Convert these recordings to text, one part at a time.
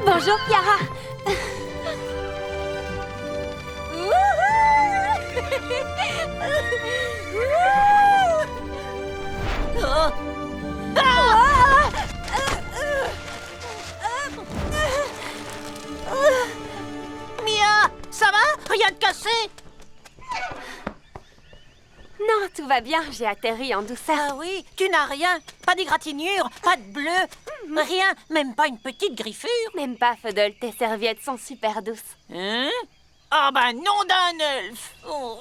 Bonjour, Chiara. Mia, ça va? Rien de cassé? Non, tout va bien, j'ai atterri en douceur. Ah oui, tu n'as rien. Pas d'égratignure, pas de bleu, rien, même pas une petite griffure. Même pas, Fuddle, tes serviettes sont super douces. Hein? Ah ben nom d'un elfe. Oh.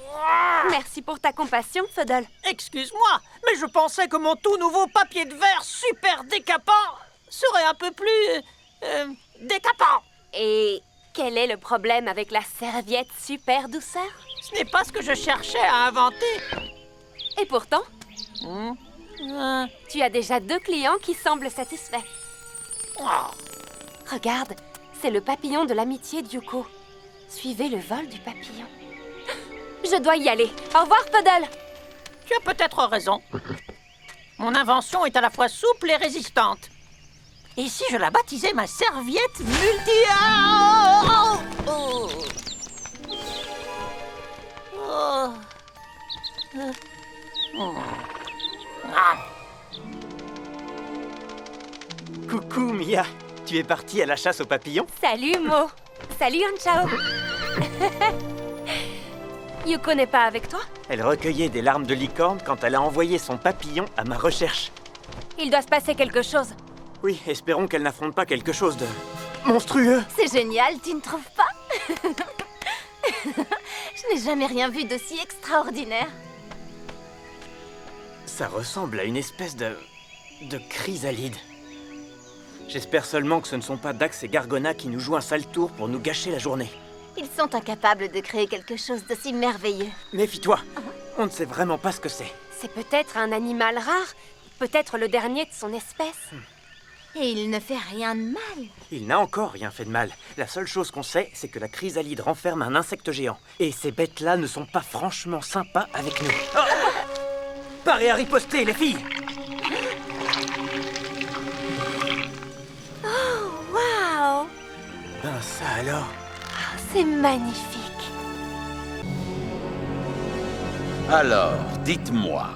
Merci pour ta compassion, Fuddle. Excuse-moi, mais je pensais que mon tout nouveau papier de verre super décapant serait un peu plus... décapant. Et quel est le problème avec la serviette super douceur? Ce n'est pas ce que je cherchais à inventer. Et pourtant, Euh, tu as déjà 2 clients qui semblent satisfaits. oh. Regarde, c'est le papillon de l'amitié d'Yuko. Suivez le vol du papillon. Je dois y aller. Au revoir, Fuddle. Tu as peut-être raison. Mon invention est à la fois souple et résistante. Et si je la baptisais ma serviette multi... Oh, oh, oh. Oh. Ah. Coucou Mia, tu es partie à la chasse aux papillons? Salut, Mo. Salut, Anchao. Yuko n'est pas avec toi? Elle recueillait des larmes de licorne quand elle a envoyé son papillon à ma recherche. Il doit se passer quelque chose. Oui, espérons qu'elle n'affronte pas quelque chose de monstrueux. C'est génial, tu ne trouves pas? Je n'ai jamais rien vu d'aussi extraordinaire. Ça ressemble à une espèce de chrysalide. J'espère seulement que ce ne sont pas Dax et Gargona qui nous jouent un sale tour pour nous gâcher la journée. Ils sont incapables de créer quelque chose d'aussi merveilleux. Méfie-toi, on ne sait vraiment pas ce que c'est. C'est peut-être un animal rare. Peut-être le dernier de son espèce. Et il ne fait rien de mal. Il n'a encore rien fait de mal. La seule chose qu'on sait, c'est que la chrysalide renferme un insecte géant. Et ces bêtes-là ne sont pas franchement sympas avec nous. Oh, parez à riposter, les filles! Waouh! Ben ça alors. C'est magnifique. Alors, dites-moi,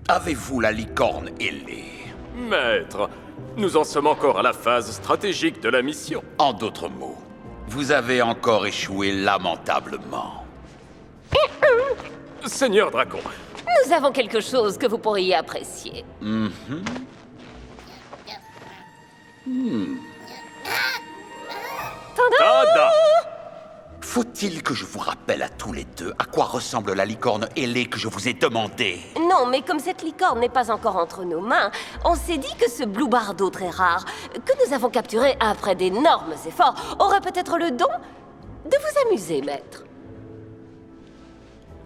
avez-vous la licorne ailée? Maître, nous en sommes encore à la phase stratégique de la mission. En d'autres mots, vous avez encore échoué lamentablement. Seigneur Dracon, Nous avons quelque chose que vous pourriez apprécier. Tada! Faut-il que je vous rappelle à tous les deux à quoi ressemble la licorne ailée que je vous ai demandé? Non, mais comme cette licorne n'est pas encore entre nos mains, on s'est dit que ce blue bardo très rare, que nous avons capturé après d'énormes efforts, aurait peut-être le don de vous amuser, maître.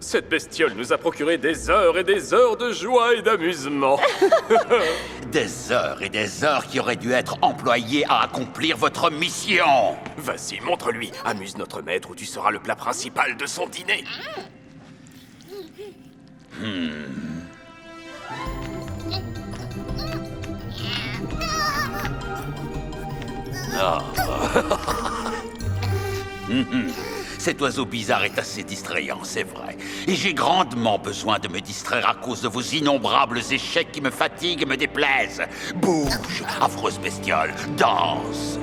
Cette bestiole nous a procuré des heures et des heures de joie et d'amusement. Des heures et des heures qui auraient dû être employées à accomplir votre mission. Vas-y, montre-lui. Amuse notre maître ou tu seras le plat principal de son dîner. Cet oiseau bizarre est assez distrayant, c'est vrai. Et j'ai grandement besoin de me distraire à cause de vos innombrables échecs qui me fatiguent et me déplaisent. Bouge, affreuse bestiole, danse.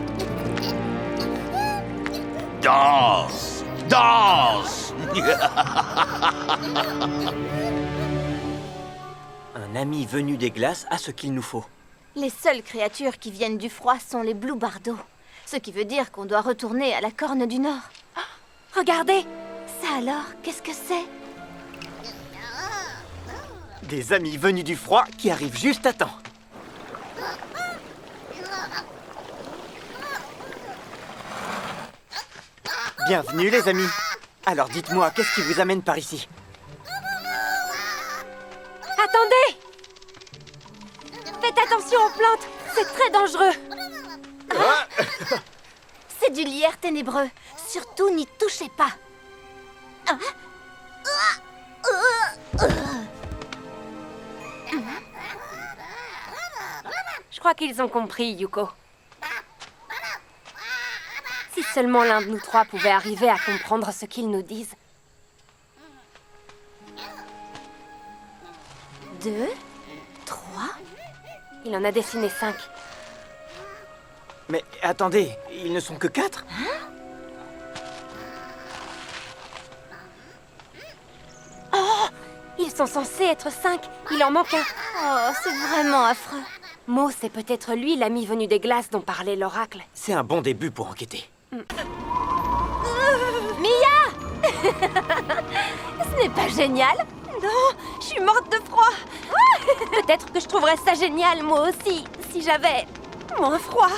Danse, danse. Un ami venu des glaces a ce qu'il nous faut. Les seules créatures qui viennent du froid sont les Blue Bardo. Ce qui veut dire qu'on doit retourner à la Corne du Nord. Regardez! Ça alors, qu'est-ce que c'est? Des amis venus du froid qui arrivent juste à temps. Bienvenue les amis. Alors dites-moi, qu'est-ce qui vous amène par ici? Attendez! Faites attention aux plantes! C'est très dangereux! C'est du lierre ténébreux. Surtout, n'y touchez pas. crois qu'ils ont compris, Yuko. Si seulement l'un de nous trois pouvait arriver à comprendre ce qu'ils nous disent. 2, 3. Il en a dessiné 5. Mais attendez, ils ne sont que 4 ? Ils sont censés être 5. Il en manque un. Oh, c'est vraiment affreux. Mo, c'est peut-être lui l'ami venu des glaces dont parlait l'oracle. C'est un bon début pour enquêter. Mia Ce n'est pas génial. Non, je suis morte de froid. Peut-être que je trouverais ça génial, moi aussi, si j'avais moins froid.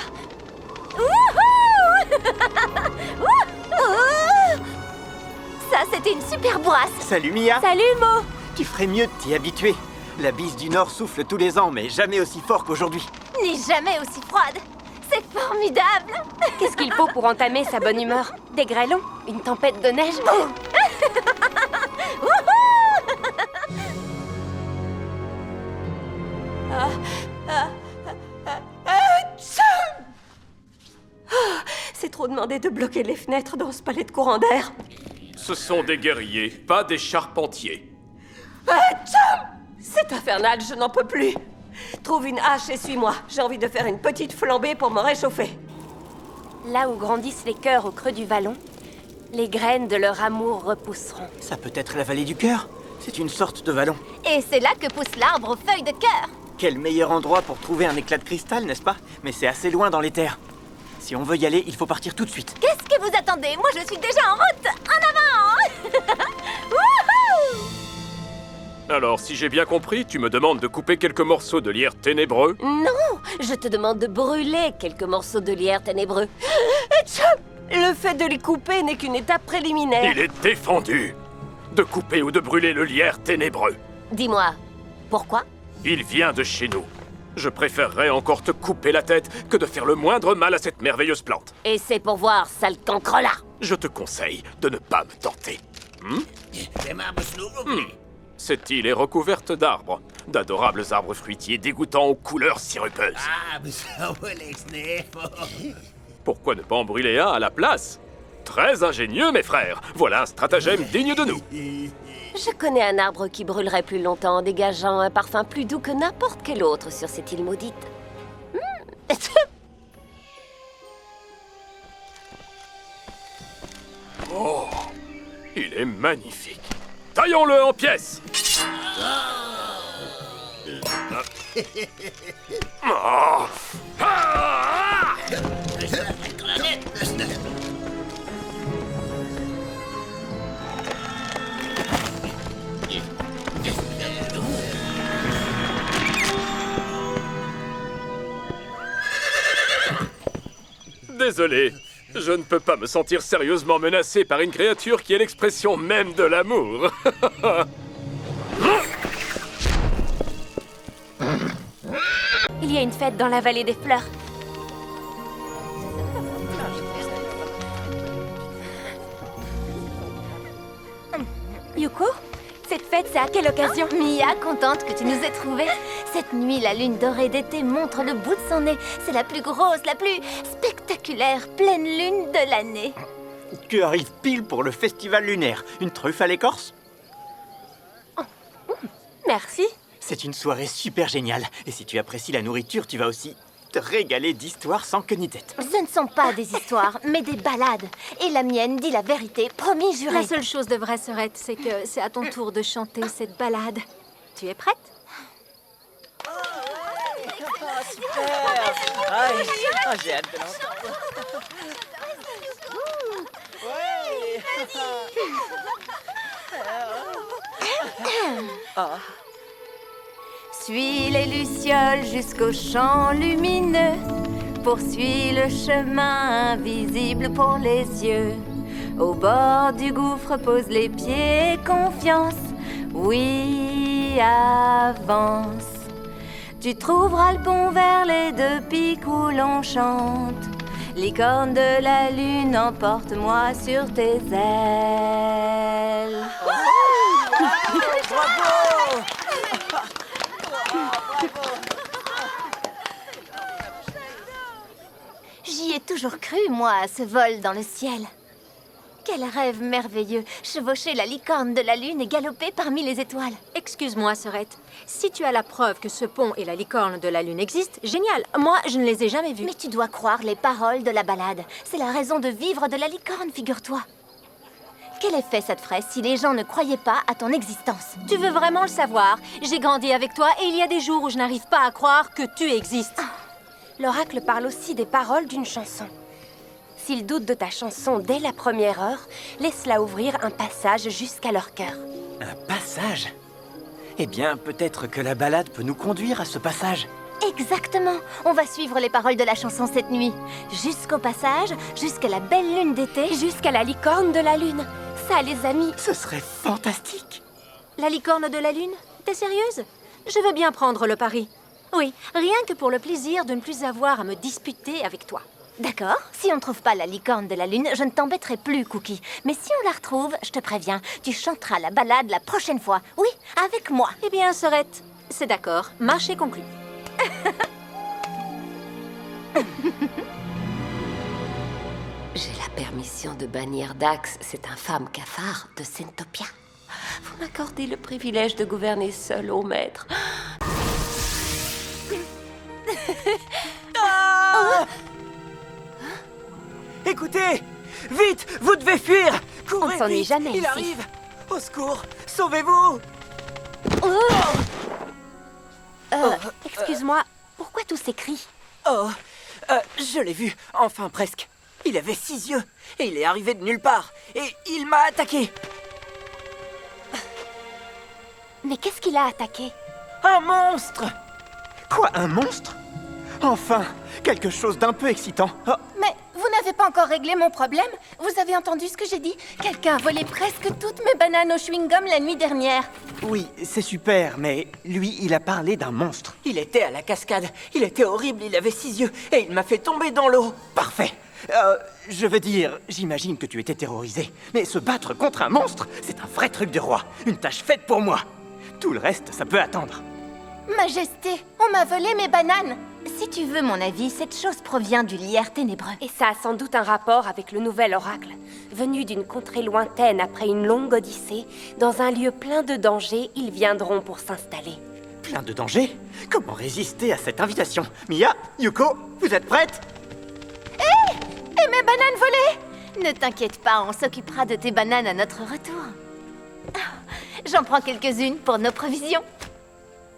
Ça, c'était une super boisse. Salut Mia! Salut, Mo. Tu ferais mieux de t'y habituer. La bise du Nord souffle tous les ans, mais jamais aussi fort qu'aujourd'hui. Ni jamais aussi froide. C'est formidable. Qu'est-ce qu'il faut pour entamer sa bonne humeur? Des grêlons? Une tempête de neige? C'est trop demandé de bloquer les fenêtres dans ce palais de courant d'air. Ce sont des guerriers, pas des charpentiers. C'est infernal, je n'en peux plus. Trouve une hache et suis-moi. J'ai envie de faire une petite flambée pour me réchauffer. Là où grandissent les cœurs au creux du vallon, les graines de leur amour repousseront. Ça peut être la vallée du cœur. C'est une sorte de vallon. Et c'est là que pousse l'arbre aux feuilles de cœur. Quel meilleur endroit pour trouver un éclat de cristal, n'est-ce pas? Mais c'est assez loin dans les terres. Si on veut y aller, il faut partir tout de suite. Qu'est-ce que vous attendez? Moi, je suis déjà en route. En avant. Wouhou! Alors, si j'ai bien compris, tu me demandes de couper quelques morceaux de lierre ténébreux? Non, je te demande de brûler quelques morceaux de lierre ténébreux. Le fait de les couper n'est qu'une étape préliminaire. Il est défendu de couper ou de brûler le lierre ténébreux. Dis-moi, pourquoi? Il vient de chez nous. Je préférerais encore te couper la tête que de faire le moindre mal à cette merveilleuse plante. Et c'est pour voir, sale cancrelat. Je te conseille de ne pas me tenter. Cette île est recouverte d'arbres, d'adorables arbres fruitiers dégoûtants aux couleurs sirupeuses. Pourquoi ne pas en brûler un à la place? Très ingénieux, mes frères. Voilà un stratagème digne de nous. Je connais un arbre qui brûlerait plus longtemps en dégageant un parfum plus doux que n'importe quel autre sur cette île maudite. Oh, il est magnifique. Taillons-le en pièces. Oh. Ah. Désolé, je ne peux pas me sentir sérieusement menacé par une créature qui est l'expression même de l'amour. Il y a une fête dans la vallée des fleurs. Yuko, cette fête, c'est à quelle occasion? Mia, contente que tu nous aies trouvés. Cette nuit, la lune dorée d'été montre le bout de son nez. C'est la plus grosse, la plus spectaculaire pleine lune de l'année. Tu arrives pile pour le festival lunaire. Une truffe à l'écorce? Merci. C'est une soirée super géniale. Et si tu apprécies la nourriture, tu vas aussi te régaler d'histoires sans queue ni tête. Ce ne sont pas des histoires, mais des ballades. Et la mienne dit la vérité, promis juré. La seule chose de vraie, Sœurette, c'est que c'est à ton tour de chanter cette ballade. Tu es prête? J'ai hâte de l'entendre. Suis les lucioles jusqu'au champ lumineux. Poursuis le chemin invisible pour les yeux. Au bord du gouffre, pose les pieds, confiance. Oui, avance. Tu trouveras le pont vers les deux pics où l'on chante. Licorne de la lune, emporte-moi sur tes ailes. toujours cru, moi, à ce vol dans le ciel. Quel rêve merveilleux, chevaucher la licorne de la lune et galoper parmi les étoiles. Excuse-moi, Sorette. Si tu as la preuve que ce pont et la licorne de la lune existent, génial. Moi, je ne les ai jamais vus. Mais tu dois croire les paroles de la ballade. C'est la raison de vivre de la licorne, figure-toi. Quel effet ça te ferait si les gens ne croyaient pas à ton existence? Tu veux vraiment le savoir? J'ai grandi avec toi et il y a des jours où je n'arrive pas à croire que tu existes. L'oracle parle aussi des paroles d'une chanson. S'ils doutent de ta chanson dès la première heure, laisse-la ouvrir un passage jusqu'à leur cœur. Un passage? Eh bien, peut-être que la balade peut nous conduire à ce passage. Exactement. On va suivre les paroles de la chanson cette nuit. Jusqu'au passage, jusqu'à la belle lune d'été. Jusqu'à la licorne de la lune. Ça, les amis, Ce serait fantastique. La licorne de la lune? T'es sérieuse? Je veux bien prendre le pari. Oui, rien que pour le plaisir de ne plus avoir à me disputer avec toi. D'accord. Si on ne trouve pas la licorne de la lune, je ne t'embêterai plus, Cookie. Mais si on la retrouve, je te préviens, tu chanteras la ballade la prochaine fois. Oui, avec moi. Eh bien, Sorette, c'est d'accord. Marché conclu. J'ai la permission de bannir Dax, cet infâme cafard de Centopia. Vous m'accordez le privilège de gouverner seul au maître. Écoutez! Vite! Vous devez fuir! Courez, On ne s'ennuie vite, jamais il ici. arrive! Au secours! Sauvez-vous! excuse-moi, pourquoi tous ces cris? Oh! Je l'ai vu, enfin presque. Il avait 6 yeux, et il est arrivé de nulle part, et il m'a attaqué! Mais qu'est-ce qu'il a attaqué? Un monstre! Quoi, un monstre? Enfin, quelque chose d'un peu excitant. Oh, Mais vous n'avez pas encore réglé mon problème? Vous avez entendu ce que j'ai dit? Quelqu'un a volé presque toutes mes bananes au chewing-gum la nuit dernière. oui, c'est super, mais lui, il a parlé d'un monstre. Il était à la cascade, il était horrible, il avait 6 yeux, et il m'a fait tomber dans l'eau. Parfait. Je veux dire, j'imagine que tu étais terrorisé, mais se battre contre un monstre, c'est un vrai truc de roi, une tâche faite pour moi. Tout le reste, ça peut attendre. Majesté, on m'a volé mes bananes. Si tu veux mon avis, cette chose provient du lierre ténébreux. Et ça a sans doute un rapport avec le nouvel oracle. Venu d'une contrée lointaine après une longue odyssée, dans un lieu plein de dangers, ils viendront pour s'installer. Plein de dangers? Comment résister à cette invitation? Mia, Yuko, vous êtes prêtes? Et mes bananes volées! Ne t'inquiète pas, on s'occupera de tes bananes à notre retour. J'en prends quelques-unes pour nos provisions.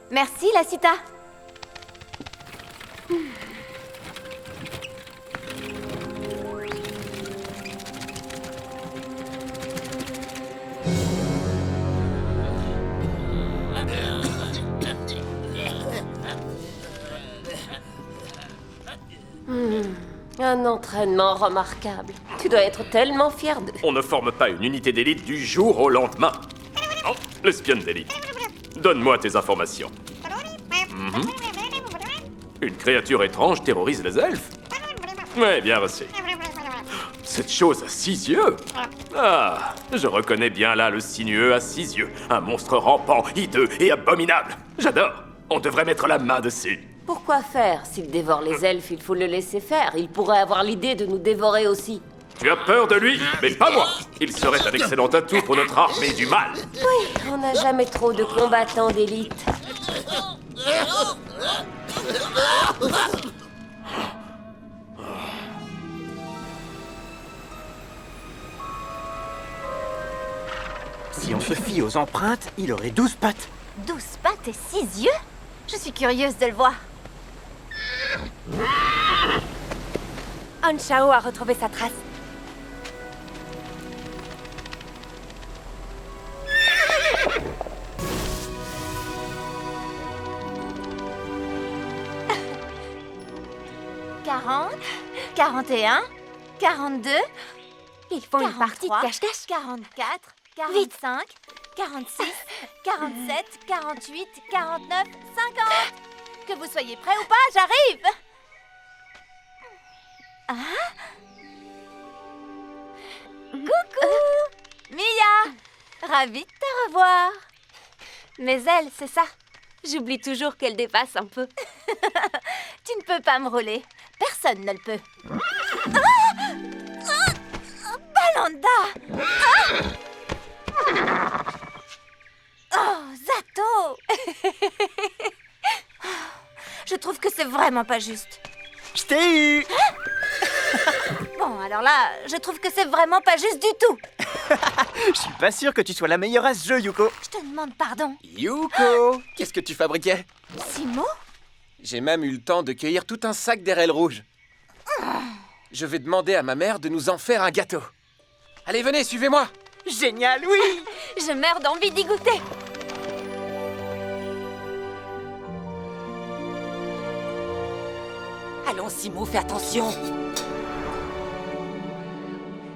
Merci, Lassita. Un entraînement remarquable. Tu dois être tellement fier d'eux. On ne forme pas une unité d'élite du jour au lendemain. Oh, l'espionne d'élite. Donne-moi tes informations. Une créature étrange terrorise les elfes? Ouais, bien reçu. Cette chose a 6 yeux? Ah, je reconnais bien là le sinueux à 6 yeux. Un monstre rampant, hideux et abominable. J'adore. On devrait mettre la main dessus. Pourquoi faire? S'il dévore les elfes, il faut le laisser faire. Il pourrait avoir l'idée de nous dévorer aussi. Tu as peur de lui? Mais pas moi. Il serait un excellent atout pour notre armée du mal. Oui, on n'a jamais trop de combattants d'élite. Si on se fie aux empreintes, il aurait 12 pattes. 12 pattes et 6 yeux? Je suis curieuse de le voir. Anshao a retrouvé sa trace. « 40, 41, 42... Ils font une partie de 43, cache-cache. 44, 45, 46, 47, 48, 49, 50. Que vous soyez prêts ou pas, j'arrive. Coucou Mia, ravie de te revoir. Mais elle, c'est ça. J'oublie toujours qu'elle dépasse un peu. Tu ne peux pas me rouler. Personne ne le peut. Nanda! Oh, Zato! Je trouve que c'est vraiment pas juste. Je t'ai eu! Bon, alors là, je trouve que c'est vraiment pas juste du tout. Je suis pas sûr que tu sois la meilleure à ce jeu, Yuko. Je te demande pardon. Yuko, qu'est-ce que tu fabriquais? Simo? J'ai même eu le temps de cueillir tout un sac d'érelles rouges. Je vais demander à ma mère de nous en faire un gâteau. Allez, venez, suivez-moi. Génial, oui! Je meurs d'envie d'y goûter. Allons, Simo, fais attention.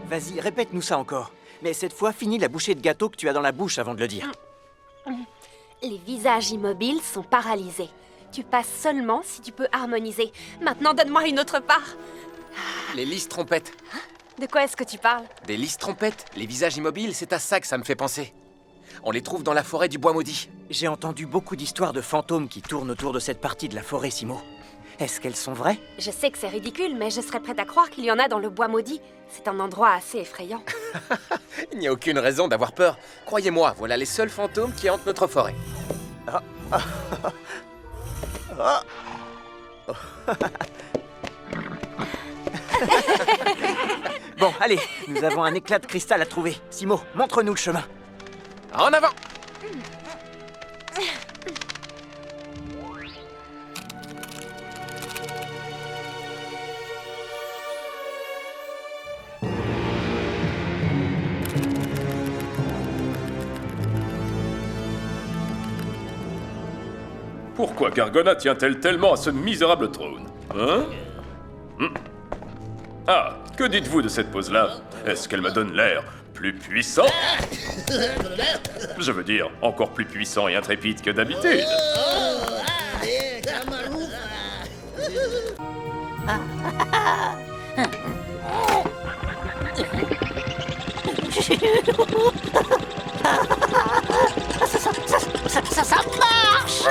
Vas-y, répète-nous ça encore. Mais cette fois, finis la bouchée de gâteau que tu as dans la bouche avant de le dire. Les visages immobiles sont paralysés. Tu passes seulement si tu peux harmoniser. Maintenant, donne-moi une autre part. Les lisses trompettes. De quoi est-ce que tu parles? Des lisses trompettes, les visages immobiles, c'est à ça que ça me fait penser. On les trouve dans la forêt du Bois Maudit. J'ai entendu beaucoup d'histoires de fantômes qui tournent autour de cette partie de la forêt, Simo. Est-ce qu'elles sont vraies? Je sais que c'est ridicule, mais je serais prête à croire qu'il y en a dans le bois maudit. C'est un endroit assez effrayant. Il n'y a aucune raison d'avoir peur. Croyez-moi, voilà les seuls fantômes qui hantent notre forêt. Bon, allez, nous avons un éclat de cristal à trouver. Simo, montre-nous le chemin. En avant! Pourquoi Gargona tient-elle tellement à ce misérable trône? Hein? Ah, que dites-vous de cette pose-là? Est-ce qu'elle me donne l'air plus puissant? Je veux dire, encore plus puissant et intrépide que d'habitude. Ça marche.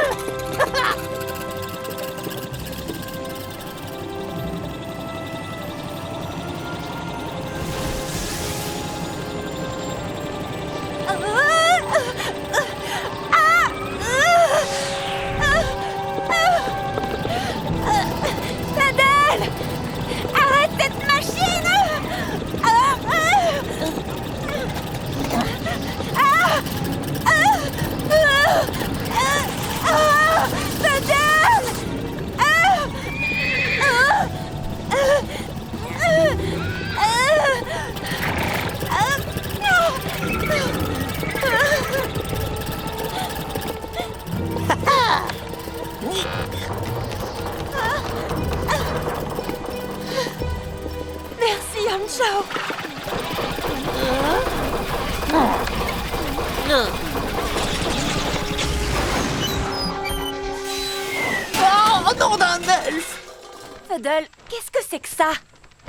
Fadel! Arrête cette machine! Fadel! Merci, Yamcha. Oh, nom d'un elfe! Fadel, qu'est-ce que c'est que ça?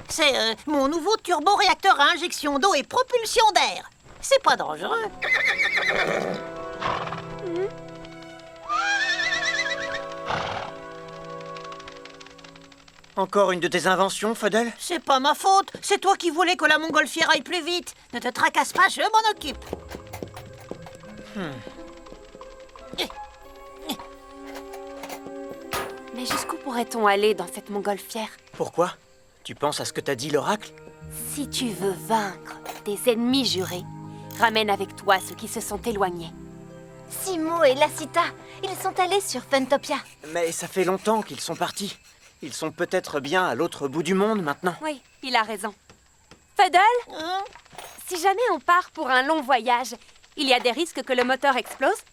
C'est mon nouveau turbo-réacteur à injection d'eau et propulsion d'air. C'est pas dangereux. Encore une de tes inventions, Fadel? C'est pas ma faute. C'est toi qui voulais que la montgolfière aille plus vite. Ne te tracasse pas, je m'en occupe. Mais jusqu'où pourrait-on aller dans cette montgolfière? Pourquoi? Tu penses à ce que t'a dit l'oracle? Si tu veux vaincre tes ennemis jurés, ramène avec toi ceux qui se sont éloignés. Simo et Lassita, ils sont allés sur Funtopia. Mais ça fait longtemps qu'ils sont partis. Ils sont peut-être bien à l'autre bout du monde maintenant. Oui, il a raison. Fadel, si jamais on part pour un long voyage, il y a des risques que le moteur explose?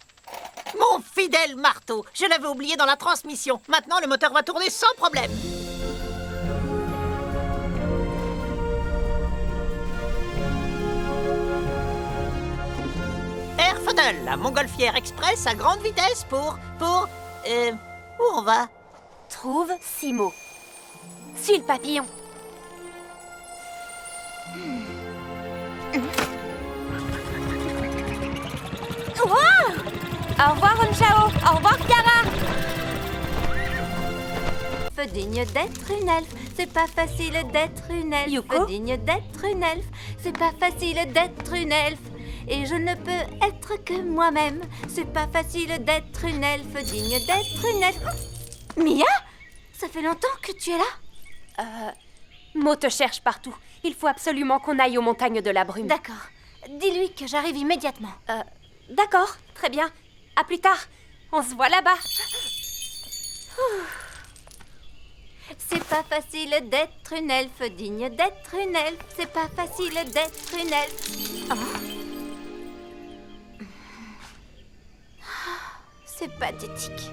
Mon fidèle marteau, je l'avais oublié dans la transmission. Maintenant, le moteur va tourner sans problème. Air Funnel, la montgolfière express à grande vitesse pour... où on va? Trouve Simo. Suis le papillon. Wow! Au revoir, Onchao. Au revoir, Kara. elfe, digne d'être une elfe. C'est pas facile d'être une elfe, Yuko? digne d'être une elfe. C'est pas facile d'être une elfe. Et je ne peux être que moi-même. C'est pas facile d'être une elfe, digne d'être une elfe. Mia? Ça fait longtemps que tu es là? Mo te cherche partout. Il faut absolument qu'on aille aux montagnes de la brume. D'accord. Dis-lui que j'arrive immédiatement. D'accord, très bien. À plus tard. On se voit là-bas. C'est pas facile d'être une elfe, digne d'être une elfe. C'est pas facile d'être une elfe. C'est pathétique.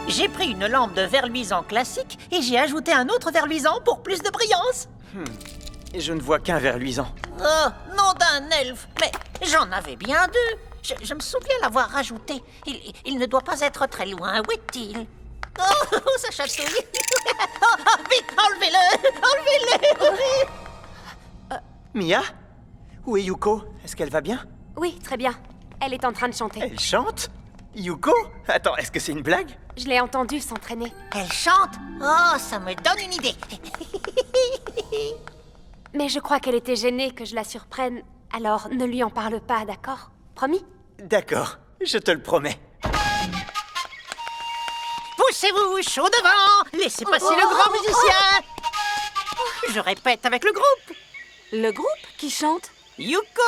J'ai pris une lampe de verre luisant classique et j'ai ajouté un autre verre luisant pour plus de brillance. Et je ne vois qu'un ver luisant. Oh, nom d'un elfe. Mais j'en avais bien deux. Je me souviens l'avoir rajouté. Il ne doit pas être très loin. Où est-il? Oh, ça chatouille. Oh, vite, enlevez-le. Enlevez-le. Mia? Où est Yuko? Est-ce qu'elle va bien? Oui, très bien. Elle est en train de chanter. Elle chante? Yuko? Attends, est-ce que c'est une blague? Je l'ai entendue s'entraîner. Elle chante? Oh, ça me donne une idée. Mais je crois qu'elle était gênée que je la surprenne. Alors, ne lui en parle pas, d'accord? Promis? D'accord, je te le promets. Poussez-vous, chaud devant. Laissez passer le grand musicien. Je répète avec le groupe. Le groupe qui chante? Yuko.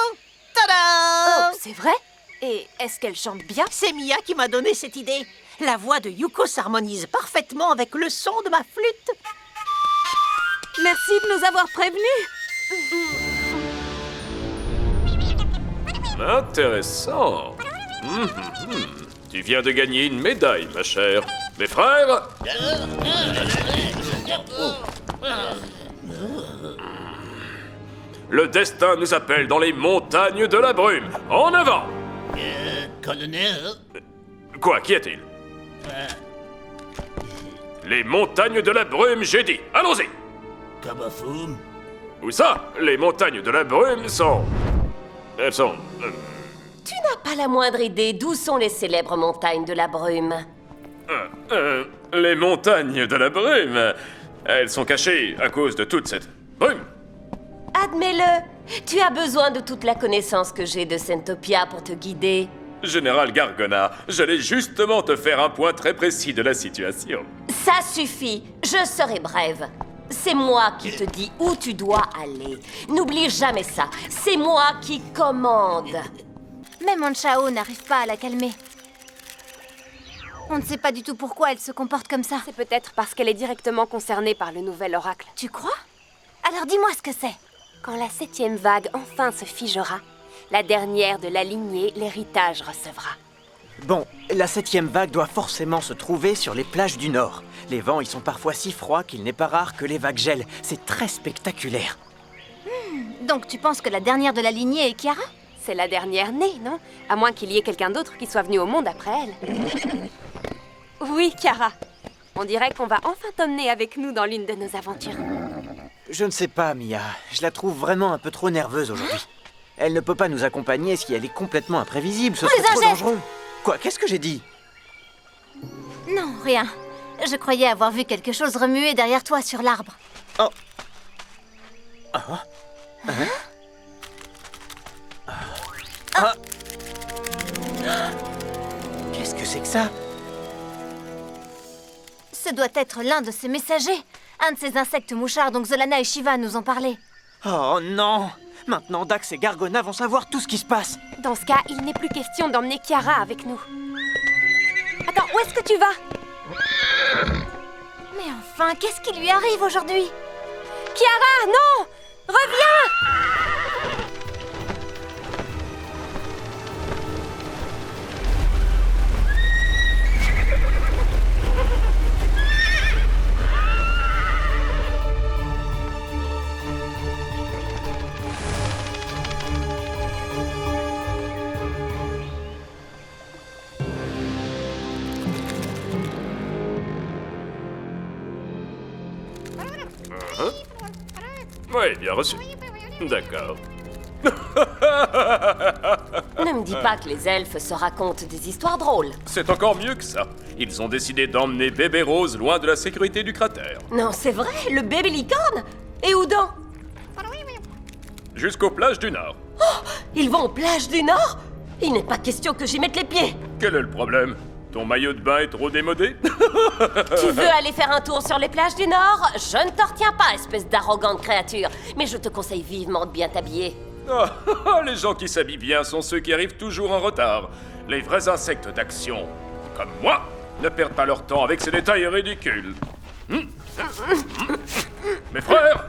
Tada! Oh, c'est vrai? Et est-ce qu'elle chante bien? C'est Mia qui m'a donné cette idée. La voix de Yuko s'harmonise parfaitement avec le son de ma flûte. Merci de nous avoir prévenus. Intéressant. Tu viens de gagner une médaille, ma chère. Mes frères? Le destin nous appelle dans les montagnes de la brume. En avant! Colonel? Quoi, qu'y a-t-il? Les montagnes de la brume, j'ai dit. Allons-y! Kabafoum? Où ça? Les montagnes de la brume sont... Elles sont... Tu n'as pas la moindre idée d'où sont les célèbres montagnes de la brume. Les montagnes de la brume... Elles sont cachées à cause de toute cette brume. Admets-le, tu as besoin de toute la connaissance que j'ai de Centopia pour te guider. Général Gargona, j'allais justement te faire un point très précis de la situation. Ça suffit, je serai brève. C'est moi qui te dis où tu dois aller. N'oublie jamais ça, c'est moi qui commande. Même Anchao n'arrive pas à la calmer. On ne sait pas du tout pourquoi elle se comporte comme ça. C'est peut-être parce qu'elle est directement concernée par le nouvel oracle. Tu crois? Alors dis-moi ce que c'est. Quand la 7e vague enfin se figera, la dernière de la lignée l'héritage recevra. Bon, la 7e vague doit forcément se trouver sur les plages du Nord. Les vents y sont parfois si froids qu'il n'est pas rare que les vagues gèlent. C'est très spectaculaire. Donc tu penses que la dernière de la lignée est Kiara? C'est la dernière née, non? À moins qu'il y ait quelqu'un d'autre qui soit venu au monde après elle. Oui, Kiara. On dirait qu'on va enfin t'emmener avec nous dans l'une de nos aventures. Je ne sais pas, Mia. Je la trouve vraiment un peu trop nerveuse aujourd'hui. Elle ne peut pas nous accompagner si elle est complètement imprévisible. Ce serait trop dangereux. Quoi? Qu'est-ce que j'ai dit? Non, rien. Je croyais avoir vu quelque chose remuer derrière toi sur l'arbre. Oh. Ah. Hein? Ah. Qu'est-ce que c'est que ça? Ce doit être l'un de ces messagers. Un de ces insectes mouchards dont Xolana et Shiva nous ont parlé. Oh non! Maintenant, Dax et Gargona vont savoir tout ce qui se passe. Dans ce cas, il n'est plus question d'emmener Kiara avec nous. Attends, où est-ce que tu vas? Mais enfin, qu'est-ce qui lui arrive aujourd'hui? Kiara, non! Reviens! Oui, bien reçu. D'accord. Ne me dis pas que les elfes se racontent des histoires drôles. C'est encore mieux que ça. Ils ont décidé d'emmener bébé Rose loin de la sécurité du cratère. Non, c'est vrai, le bébé licorne. Et où donc? Jusqu'aux plages du Nord. Ils vont aux plages du Nord? Il n'est pas question que j'y mette les pieds. Quel est le problème? Ton maillot de bain est trop démodé? Tu veux aller faire un tour sur les plages du Nord? Je ne t'en retiens pas, espèce d'arrogante créature. Mais je te conseille vivement de bien t'habiller. Les gens qui s'habillent bien sont ceux qui arrivent toujours en retard. Les vrais insectes d'action, comme moi, ne perdent pas leur temps avec ces détails ridicules. Mes frères,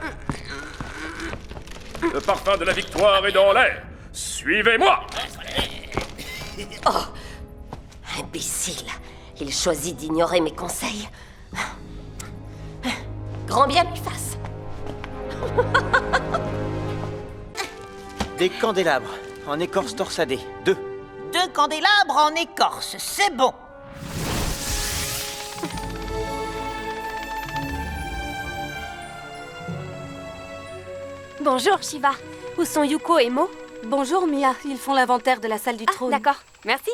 le parfum de la victoire est dans l'air. Suivez-moi! Oh, imbécile. Il choisit d'ignorer mes conseils. Grand bien lui fasse. Des candélabres en écorce torsadée. 2. 2 candélabres en écorce, c'est bon. Bonjour, Shiva. Où sont Yuko et Mo? Bonjour, Mia. Ils font l'inventaire de la salle du trône. D'accord. Merci.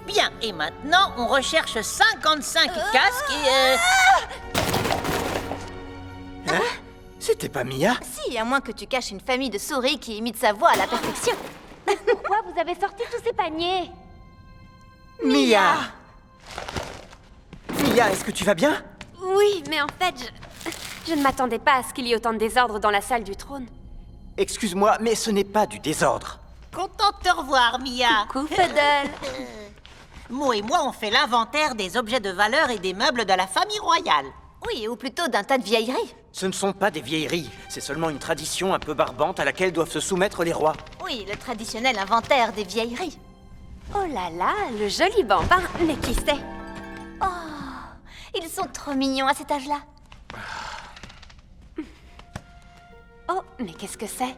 Bien, et maintenant, on recherche 55 casques et... Hein? C'était pas Mia? Si, à moins que tu caches une famille de souris qui imite sa voix à la perfection. Pourquoi vous avez sorti tous ces paniers? Mia! Mia, est-ce que tu vas bien? Oui, mais en fait, je ne m'attendais pas à ce qu'il y ait autant de désordre dans la salle du trône. Excuse-moi, mais ce n'est pas du désordre. Content de te revoir, Mia. Coucou, Fudel. Mo et moi, on fait l'inventaire des objets de valeur et des meubles de la famille royale. Oui, ou plutôt d'un tas de vieilleries. Ce ne sont pas des vieilleries, c'est seulement une tradition un peu barbante à laquelle doivent se soumettre les rois. Oui, le traditionnel inventaire des vieilleries. Oh là là, le joli bambin. Mais qui c'est? Oh, ils sont trop mignons à cet âge-là. Oh, mais qu'est-ce que c'est?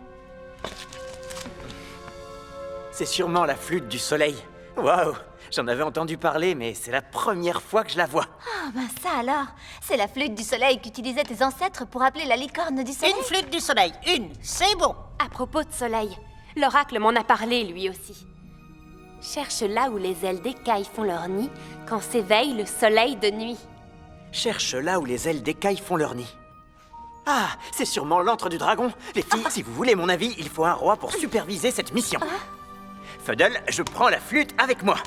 C'est sûrement la flûte du soleil. Waouh! J'en avais entendu parler, mais c'est la première fois que je la vois. Ah, ben ça alors. C'est la flûte du soleil qu'utilisaient tes ancêtres pour appeler la licorne du soleil. Une flûte du soleil, une, c'est bon. À propos de soleil, l'oracle m'en a parlé lui aussi. Cherche là où les ailes d'écailles font leur nid, quand s'éveille le soleil de nuit. Cherche là où les ailes d'écailles font leur nid. Ah, c'est sûrement l'antre du dragon. Les filles, si vous voulez mon avis, il faut un roi pour superviser cette mission. Fudel, je prends la flûte avec moi.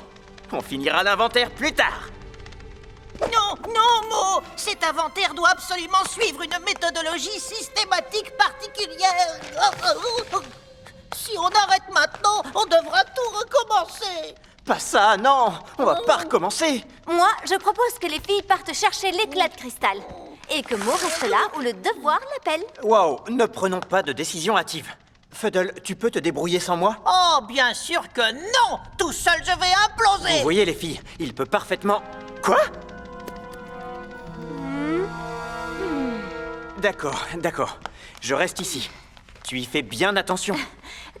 On finira l'inventaire plus tard. Non, non, Mo! Cet inventaire doit absolument suivre une méthodologie systématique particulière. Si on arrête maintenant, on devra tout recommencer. Pas ça, non. On va pas recommencer. Moi, je propose que les filles partent chercher l'éclat de cristal. Et que Mo reste là où le devoir l'appelle. Waouh, ne prenons pas de décision hâtive. Fudel, tu peux te débrouiller sans moi? Oh, bien sûr que non! Tout seul, je vais imploser! Vous voyez les filles, il peut parfaitement... Quoi? D'accord, d'accord. Je reste ici. Tu y fais bien attention.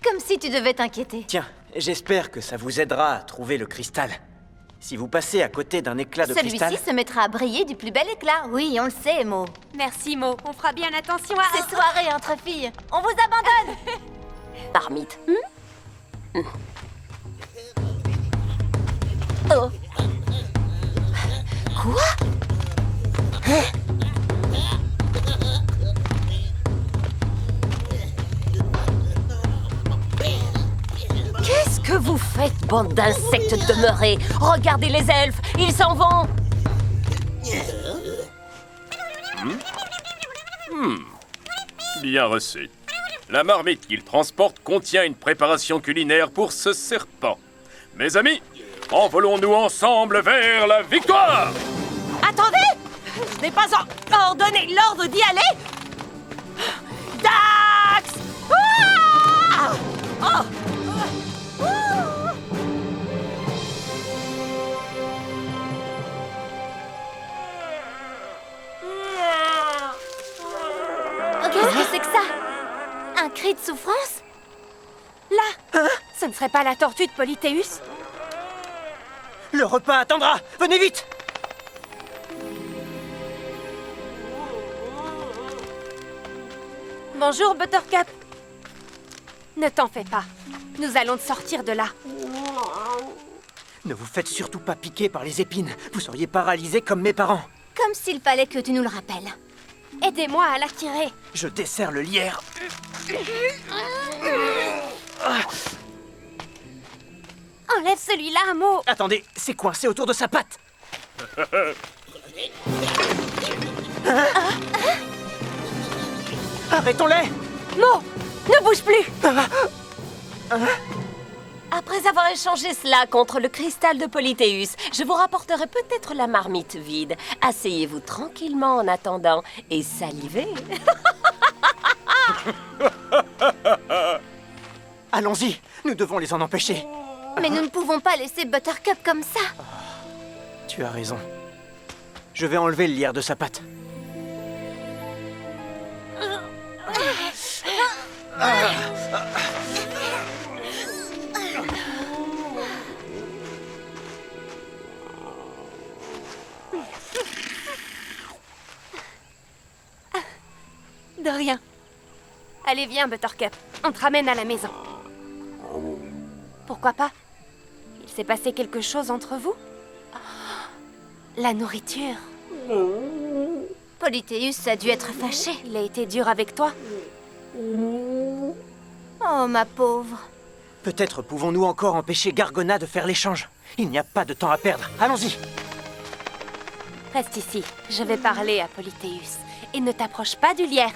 Comme si tu devais t'inquiéter. Tiens, j'espère que ça vous aidera à trouver le cristal. Si vous passez à côté d'un éclat de cristal... Celui-ci se mettra à briller du plus bel éclat. Oui, on le sait, Mo. Merci, Mo. On fera bien attention à... Ces soirées entre filles, on vous abandonne. Marmite. Oh. Quoi? Qu'est-ce que vous faites, bande d'insectes demeurés? Regardez les elfes, ils s'en vont. Bien reçu. La marmite qu'il transporte contient une préparation culinaire pour ce serpent. Mes amis, envolons-nous ensemble vers la victoire! Attendez! Je n'ai pas encore donné l'ordre d'y aller! Dax! Ah! Oh! Qu'est-ce que c'est que ça? Un cri de souffrance? Là! Ce ne serait pas la tortue de Polythéus? Le repas attendra! Venez vite! Bonjour, Buttercup. Ne t'en fais pas. Nous allons te sortir de là. Ne vous faites surtout pas piquer par les épines. Vous seriez paralysé comme mes parents. Comme s'il fallait que tu nous le rappelles. Aidez-moi à l'attirer. Je desserre le lierre. Enlève celui-là, Mo. Attendez, c'est coincé autour de sa patte. Arrêtons-les! Mo, ne bouge plus. Après avoir échangé cela contre le cristal de Polythéus, je vous rapporterai peut-être la marmite vide. Asseyez-vous tranquillement en attendant et salivez. Allons-y, nous devons les en empêcher. Mais nous ne pouvons pas laisser Buttercup comme ça. Tu as raison. Je vais enlever le lierre de sa patte. De rien. Allez, viens, Buttercup. On te ramène à la maison. Pourquoi pas? Il s'est passé quelque chose entre vous? La nourriture. Polythéus a dû être fâché. Il a été dur avec toi? Oh, ma pauvre. Peut-être pouvons-nous encore empêcher Gargona de faire l'échange. Il n'y a pas de temps à perdre. Allons-y. Reste ici. Je vais parler à Polythéus. Et ne t'approche pas du lierre.